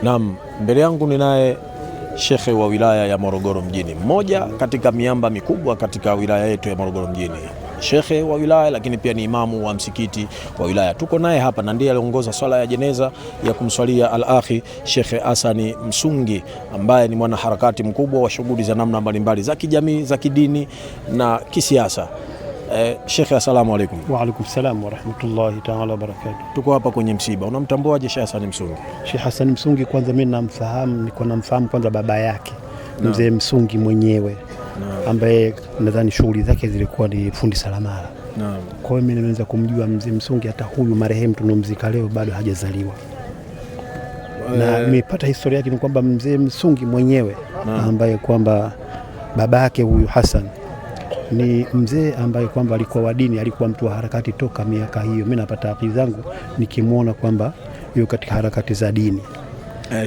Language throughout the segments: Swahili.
Naam, mbele yangu ninaye shekhe wa wilaya ya Morogoro mjini, mmoja katika miamba mikubwa katika wilaya yetu ya Morogoro mjini, shekhe wa wilaya lakini pia ni imamu wa msikiti wa wilaya. Tuko naye hapa na ndiye aliongoza swala ya jeneza ya kumswalia al-akhi Shekhe Hassan Msungi, ambaye ni mwanaharakati mkubwa wa shughuli za namna mbalimbali za kijamii, za kidini na kisiasa. Shekhe, assalamu alaykum. Wa alaykum salam wa rahmatullahi ta'ala wa barakatuh. Tuko hapa kwenye msiba. Unamtambuaje Shekhe Hassan Msungi? Shekhe Hassan Msungi kwanza mimi namfahamu kwanza baba yake Mzee Msungi mwenyewe, ambaye nadhani shughuli zake zilikuwa ni fundi salamala. Kwa hiyo mimi naweza kumjua Mzee Msungi, hata huyu marehemu tunomzika leo bado hajazaliwa. Na nimepata historia yake ni kwamba Mzee Msungi mwenyewe ambaye kwamba baba yake huyu Hassan ni mzee ambaye kwamba alikuwa wa dini, alikuwa mtu wa harakati toka miaka hiyo. Mimi napata akili zangu nikimwona kwamba yuko katika harakati za dini.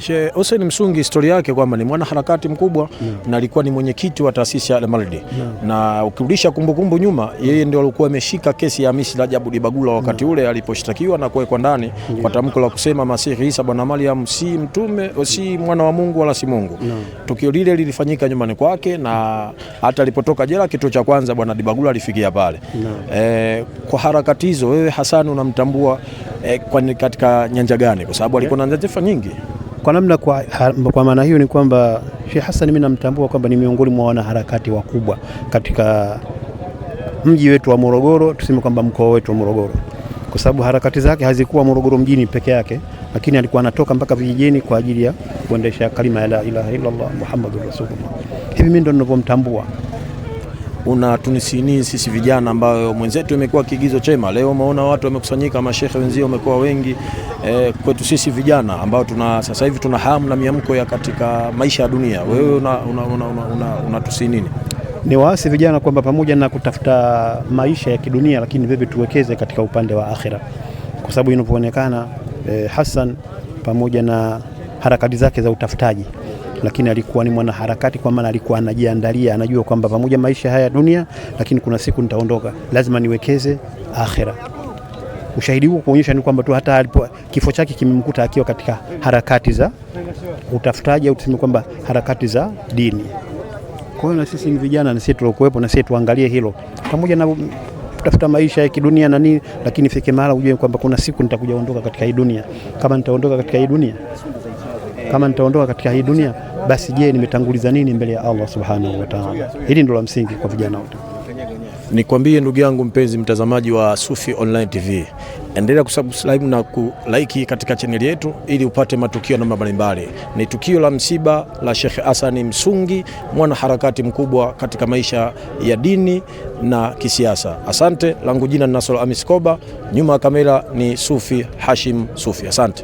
Sheikh Hassan Msungi, historia yake kwamba ni mwana harakati mkubwa na alikuwa ni mwenyekiti wa taasisi ya Al-Maldi na ukirudisha kumbukumbu nyuma, yeye ndio alikuwa ameshika kesi ya Hamisi Rajabu Dibagula wakati ule aliposhtakiwa na kuwekwa ndani kwa tamko la kusema Masihi Isa bwana Maryam si mtume, si mwana wa Mungu wala si Mungu. Tukio lile lilifanyika nyumbani kwake, na hata alipotoka jela kituo cha kwanza bwana Dibagula alifikia pale. Kwa harakati hizo wewe Hassan unamtambua katika nyanja gani? Kwa sababu alikuwa na nyanja nyingi. Kwa namna kwa maana hiyo ni kwamba Sheikh Hassan mimi namtambua kwamba ni miongoni mwa wanaharakati wakubwa katika mji wetu wa Morogoro, tuseme kwamba mkoa wetu wa Morogoro, kwa sababu harakati zake hazikuwa Morogoro mjini peke yake, lakini alikuwa anatoka mpaka vijijini kwa ajili ya kuendesha kalima ya la ilaha illa Allah Muhammadur Rasulullah. Hivi mimi ndo ninavyomtambua. Tunisini sisi vijana ambao mwenzetu imekuwa kigizo chema. Leo umeona watu wamekusanyika, mashehe wenzio wamekuwa wengi. Kwetu sisi vijana ambao sasa hivi tuna hamu na miamko ya katika maisha ya dunia, wewe unatusi nini? Ni waasi vijana kwamba pamoja na kutafuta maisha ya kidunia, lakini vipi tuwekeze katika upande wa akhira, kwa sababu inapoonekana Hassan pamoja na harakati zake za utafutaji, lakini alikuwa ni mwanaharakati, kwa maana alikuwa anajiandalia, anajua kwamba pamoja maisha haya dunia, lakini kuna siku nitaondoka, lazima niwekeze akhira. Ushahidi huo kuonyesha ni kwamba tu hata kifo chake kimemkuta akiwa katika harakati za utafutaji, au tuseme kwamba harakati za dini. Kwa hiyo na sisi ni vijana, na sisi tuliokuwepo, na sisi tuangalie hilo, pamoja na kutafuta maisha ya kidunia na nini, lakini fike mahali ujue kwamba kuna siku nitakuja ondoka katika hii dunia. Kama nitaondoka katika hii dunia, basi je, nimetanguliza nini mbele ya Allah subhanahu wa ta'ala? Hili ndilo la msingi kwa vijana wote. Nikwambie ndugu yangu mpenzi mtazamaji wa Sufi Online TV, endelea kusubscribe na kulike katika channel yetu ili upate matukio namna mbalimbali. Ni tukio la msiba la Shekhe Hassan Msungi, mwana harakati mkubwa katika maisha ya dini na kisiasa. Asante, langu jina ni Nasr Hamis Koba, nyuma ya kamera ni Sufi Hashim Sufi. Asante.